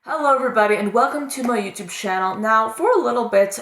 Hello everybody and welcome to my YouTube channel. Now for a little bit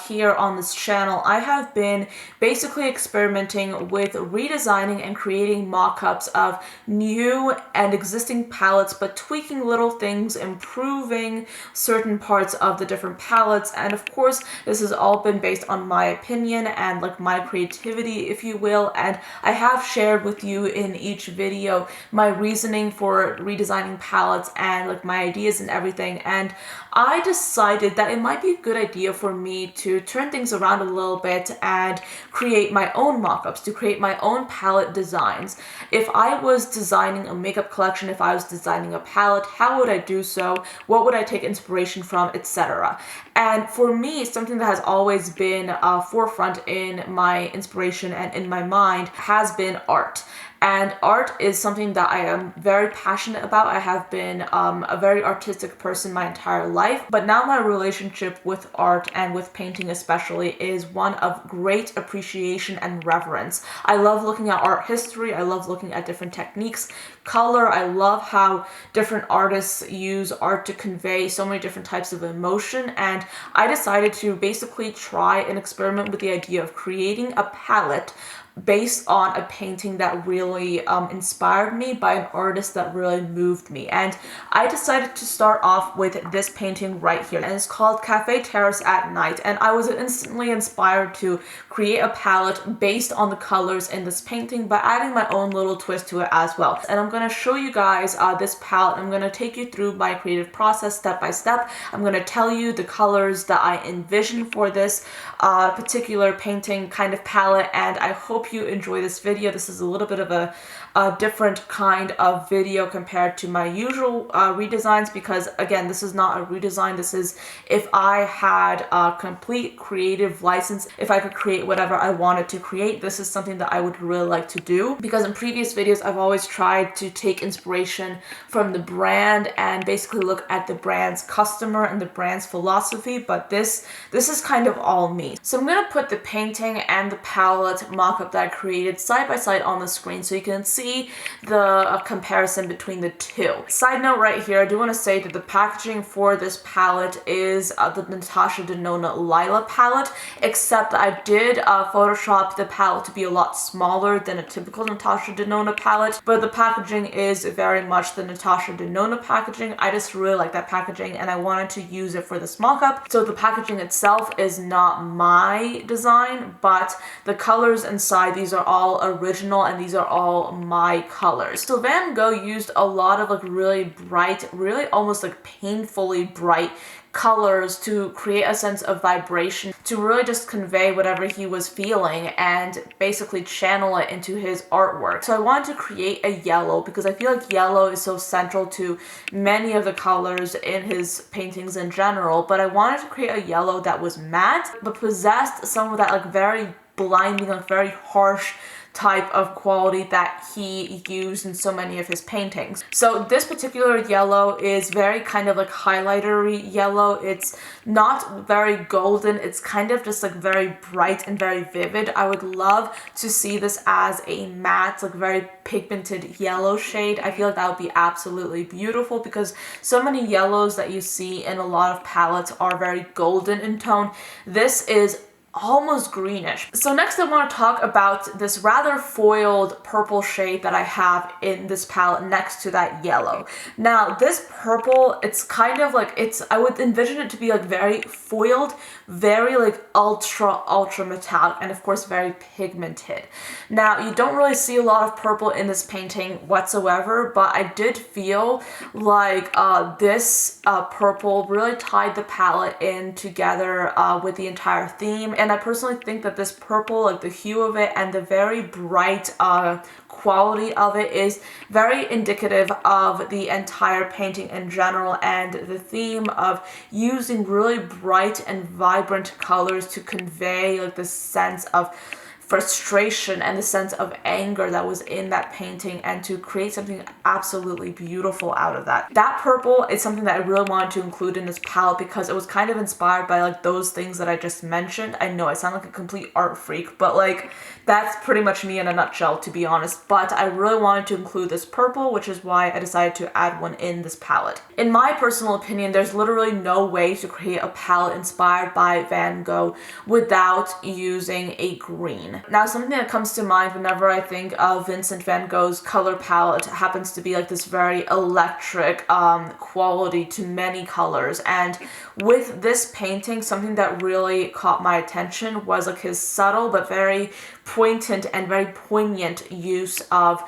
here on this channel, I have been basically experimenting with redesigning and creating mock-ups of new and existing palettes, but tweaking little things, improving certain parts of the different palettes, and of course this has all been based on my opinion and like my creativity, if you will, and I have shared with you in each video my reasoning for redesigning palettes and like my ideas and everything. And I decided that it might be a good idea for me to turn things around a little bit and create my own mockups, to create my own palette designs. If I was designing a makeup collection, if I was designing a palette, how would I do so? What would I take inspiration from, etc.? And for me, something that has always been forefront in my inspiration and in my mind has been art. And art is something that I am very passionate about. I have been a very artistic person my entire life, but now my relationship with art and with painting especially is one of great appreciation and reverence. I love looking at art history. I love looking at different techniques, color. I love how different artists use art to convey so many different types of emotion, and I decided to basically try and experiment with the idea of creating a palette based on a painting that really inspired me by an artist that really moved me. And I decided to start off with this painting right here, and it's called Cafe Terrace at Night, and I was instantly inspired to create a palette based on the colors in this painting by adding my own little twist to it as well. And I'm going to show you guys this palette. I'm going to take you through my creative process step by step. I'm going to tell you the colors that I envision for this particular painting kind of palette, and I hope you enjoy this video. This is a little bit of a different kind of video compared to my usual redesigns, because again, this is not a redesign. This is if I had a complete creative license, if I could create whatever I wanted to create, this is something that I would really like to do, because in previous videos I've always tried to take inspiration from the brand and basically look at the brand's customer and the brand's philosophy, but this is kind of all me. So I'm going to put the painting and the palette mock-up that I created side by side on the screen so you can see the comparison between the two. Side note right here, I do want to say that the packaging for this palette is the Natasha Denona Lila palette, except I did Photoshop the palette to be a lot smaller than a typical Natasha Denona palette, but the packaging is very much the Natasha Denona packaging. I just really like that packaging and I wanted to use it for this mock-up. So the packaging itself is not my design, but the colors inside, these are all original and these are all my colors. So Van Gogh used a lot of like really bright, really almost like painfully bright colors to create a sense of vibration, to really just convey whatever he was feeling and basically channel it into his artwork. So I wanted to create a yellow because I feel like yellow is so central to many of the colors in his paintings in general, but I wanted to create a yellow that was matte but possessed some of that like very blinding, like very harsh type of quality that he used in so many of his paintings. So this particular yellow is very kind of like highlightery yellow. It's not very golden. It's kind of just like very bright and very vivid. I would love to see this as a matte, like very pigmented yellow shade. I feel like that would be absolutely beautiful because so many yellows that you see in a lot of palettes are very golden in tone. This is almost greenish. So next I want to talk about this rather foiled purple shade that I have in this palette next to that yellow. Now this purple, it's kind of like, I would envision it to be like very foiled, very like ultra metallic, and of course very pigmented. Now you don't really see a lot of purple in this painting whatsoever, but I did feel like this purple really tied the palette in together with the entire theme. And I personally think that this purple, like the hue of it and the very bright quality of it is very indicative of the entire painting in general and the theme of using really bright and vibrant colors to convey like the sense of frustration and the sense of anger that was in that painting, and to create something absolutely beautiful out of that. That purple is something that I really wanted to include in this palette because it was kind of inspired by like those things that I just mentioned. I know I sound like a complete art freak, but like that's pretty much me in a nutshell, to be honest. But I really wanted to include this purple, which is why I decided to add one in this palette. In my personal opinion, there's literally no way to create a palette inspired by Van Gogh without using a green. Now, something that comes to mind whenever I think of Vincent van Gogh's color palette happens to be like this very electric quality to many colors. And with this painting, something that really caught my attention was like his subtle but very poignant and very poignant use of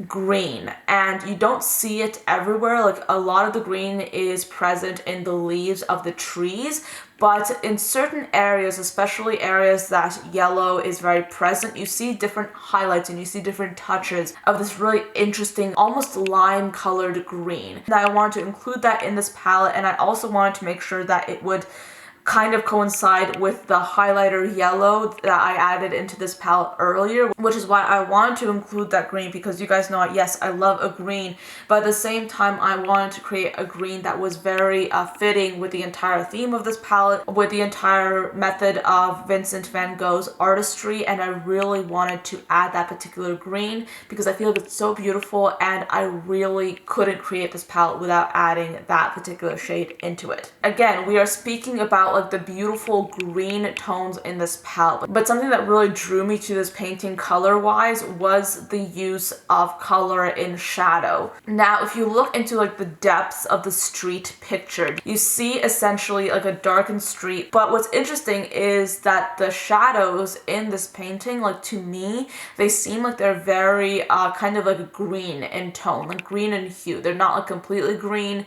green. And you don't see it everywhere. Like a lot of the green is present in the leaves of the trees, but in certain areas, especially areas that yellow is very present, you see different highlights and you see different touches of this really interesting, almost lime colored green. Now I wanted to include that in this palette, and I also wanted to make sure that it would kind of coincide with the highlighter yellow that I added into this palette earlier, which is why I wanted to include that green, because you guys know, yes, I love a green, but at the same time, I wanted to create a green that was very fitting with the entire theme of this palette, with the entire method of Vincent van Gogh's artistry, and I really wanted to add that particular green because I feel like it's so beautiful, and I really couldn't create this palette without adding that particular shade into it. Again, we are speaking about like the beautiful green tones in this palette, but something that really drew me to this painting color-wise was the use of color in shadow. Now, if you look into like the depths of the street pictured, you see essentially like a darkened street, but what's interesting is that the shadows in this painting, like to me, they seem like they're very kind of like green in tone, like green in hue. They're not like completely green,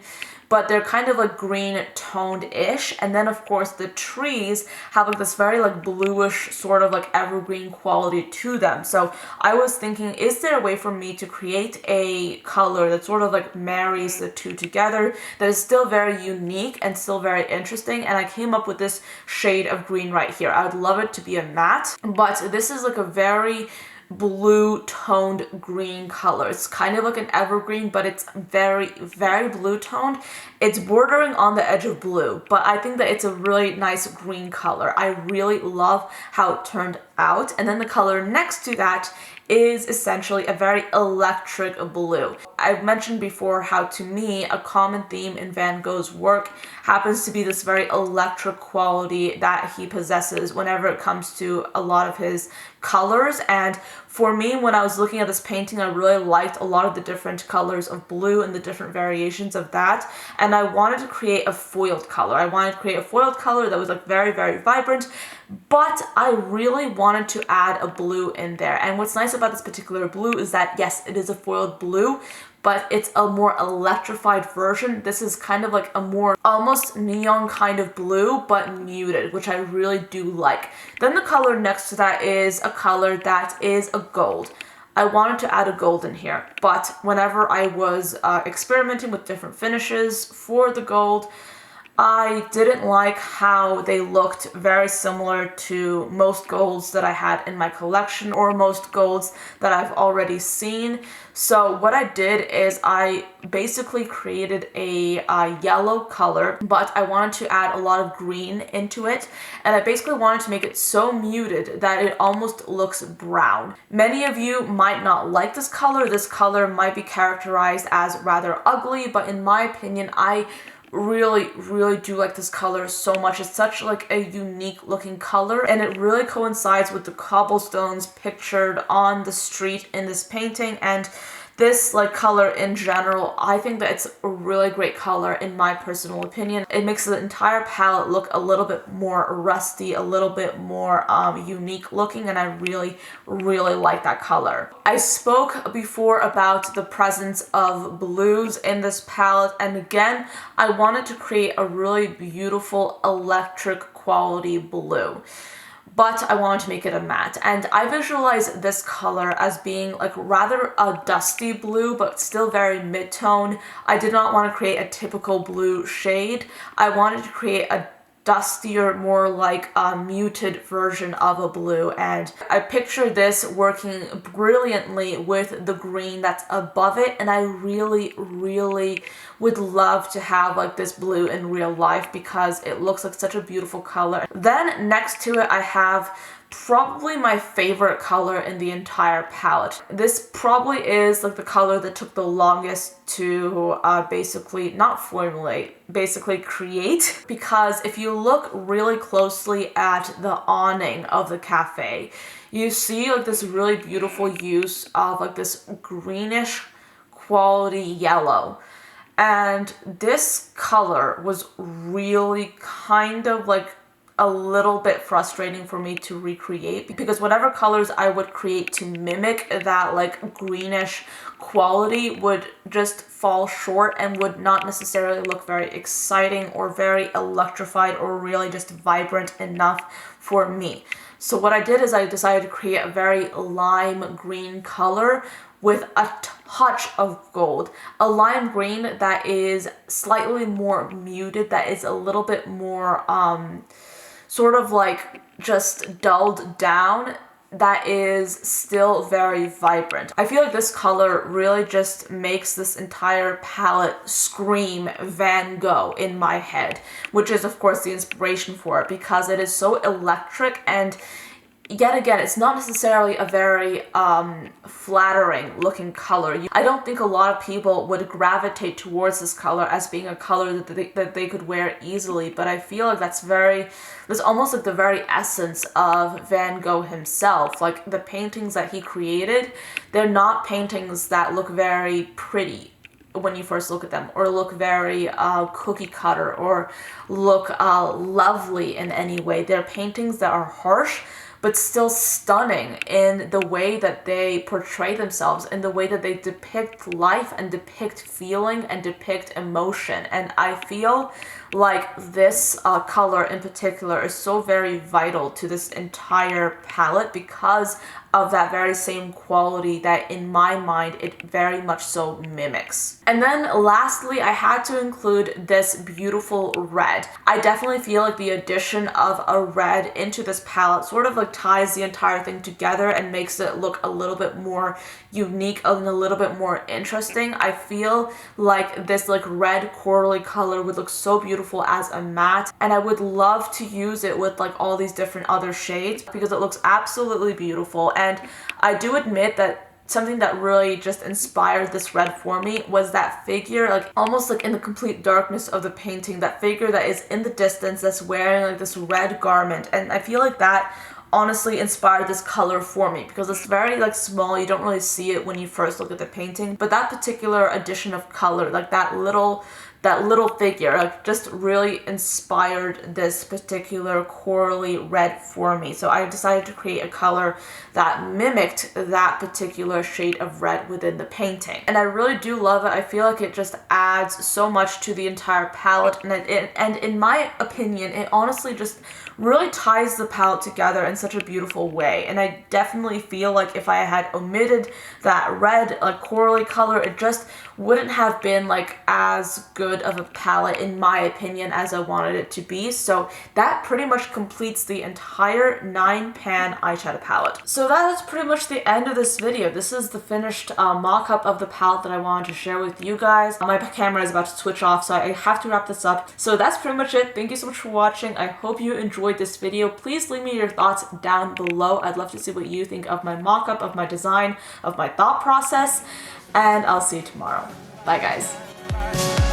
but they're kind of like green toned-ish. And then of course the trees have like this very like bluish sort of like evergreen quality to them. So I was thinking, is there a way for me to create a color that sort of like marries the two together that is still very unique and still very interesting? And I came up with this shade of green right here. I would love it to be a matte, but this is like a very blue toned green color. It's kind of like an evergreen, but it's very, very blue toned. It's bordering on the edge of blue, but I think that it's a really nice green color. I really love how it turned out. And then the color next to that is essentially a very electric blue. I've mentioned before how, to me, a common theme in Van Gogh's work happens to be this very electric quality that he possesses whenever it comes to a lot of his colors. And for me, when I was looking at this painting, I really liked a lot of the different colors of blue and the different variations of that. And I wanted to create a foiled color. I wanted to create a foiled color that was like very, very vibrant, but I really wanted to add a blue in there. And what's nice about this particular blue is that, yes, it is a foiled blue, but it's a more electrified version. This is kind of like a more almost neon kind of blue, but muted, which I really do like. Then the color next to that is a color that is a gold. I wanted to add a gold in here, but whenever I was experimenting with different finishes for the gold, I didn't like how they looked very similar to most golds that I had in my collection or most golds that I've already seen. So what I did is I basically created a yellow color, but I wanted to add a lot of green into it. And I basically wanted to make it so muted that it almost looks brown. Many of you might not like this color. This color might be characterized as rather ugly, but in my opinion, I really do like this color so much. It's such like a unique looking color, and it really coincides with the cobblestones pictured on the street in this painting. And this like color in general, I think that it's a really great color in my personal opinion. It makes the entire palette look a little bit more rusty, a little bit more unique looking, and I really like that color. I spoke before about the presence of blues in this palette, and again, I wanted to create a really beautiful electric quality blue, but I wanted to make it a matte. And I visualize this color as being like rather a dusty blue, but still very mid-tone. I did not want to create a typical blue shade. I wanted to create a dustier, more like a muted version of a blue. And I picture this working brilliantly with the green that's above it, and I really would love to have like this blue in real life because it looks like such a beautiful color. Then next to it I have probably my favorite color in the entire palette. This probably is like the color that took the longest to basically not formulate, basically create, because if you look really closely at the awning of the cafe, you see like this really beautiful use of like this greenish quality yellow. And this color was really kind of like a little bit frustrating for me to recreate, because whatever colors I would create to mimic that like greenish quality would just fall short and would not necessarily look very exciting or very electrified or really just vibrant enough for me. So what I did is I decided to create a very lime green color with a touch of gold. A lime green that is slightly more muted, that is a little bit more sort of like just dulled down, that is still very vibrant. I feel like this color really just makes this entire palette scream Van Gogh in my head, which is of course the inspiration for it, because it is so electric, and yet again, it's not necessarily a very flattering looking color. I don't think a lot of people would gravitate towards this color as being a color that they could wear easily, but I feel like that's almost like the very essence of Van Gogh himself. Like the paintings that he created, they're not paintings that look very pretty when you first look at them, or look very cookie cutter, or look lovely in any way. They're paintings that are harsh, but still stunning in the way that they portray themselves, in the way that they depict life and depict feeling and depict emotion. And I feel like this color in particular is so very vital to this entire palette because of that very same quality that in my mind it very much so mimics. And then lastly, I had to include this beautiful red. I definitely feel like the addition of a red into this palette sort of like ties the entire thing together and makes it look a little bit more unique and a little bit more interesting. I feel like this like red corally color would look so beautiful as a matte, and I would love to use it with like all these different other shades because it looks absolutely beautiful. And I do admit that something that really just inspired this red for me was that figure, like almost like in the complete darkness of the painting, that figure that is in the distance that's wearing like this red garment. And I feel like that honestly inspired this color for me because it's very like small. You don't really see it when you first look at the painting, but that particular addition of color, like that little figure, like just really inspired this particular corally red for me. So I decided to create a color that mimicked that particular shade of red within the painting. And I really do love it. I feel like it just adds so much to the entire palette, and in my opinion, it honestly just really ties the palette together in such a beautiful way. And I definitely feel like if I had omitted that red like corally color, it just wouldn't have been like as good of a palette in my opinion as I wanted it to be. So that pretty much completes the entire 9-pan eyeshadow palette. So that is pretty much the end of this video. This is the finished mock-up of the palette that I wanted to share with you guys. My camera is about to switch off, so I have to wrap this up. So that's pretty much it. Thank you so much for watching. I hope you enjoyed this video. Please leave me your thoughts down below. I'd love to see what you think of my mock-up, of my design, of my thought process, and I'll see you tomorrow. Bye guys.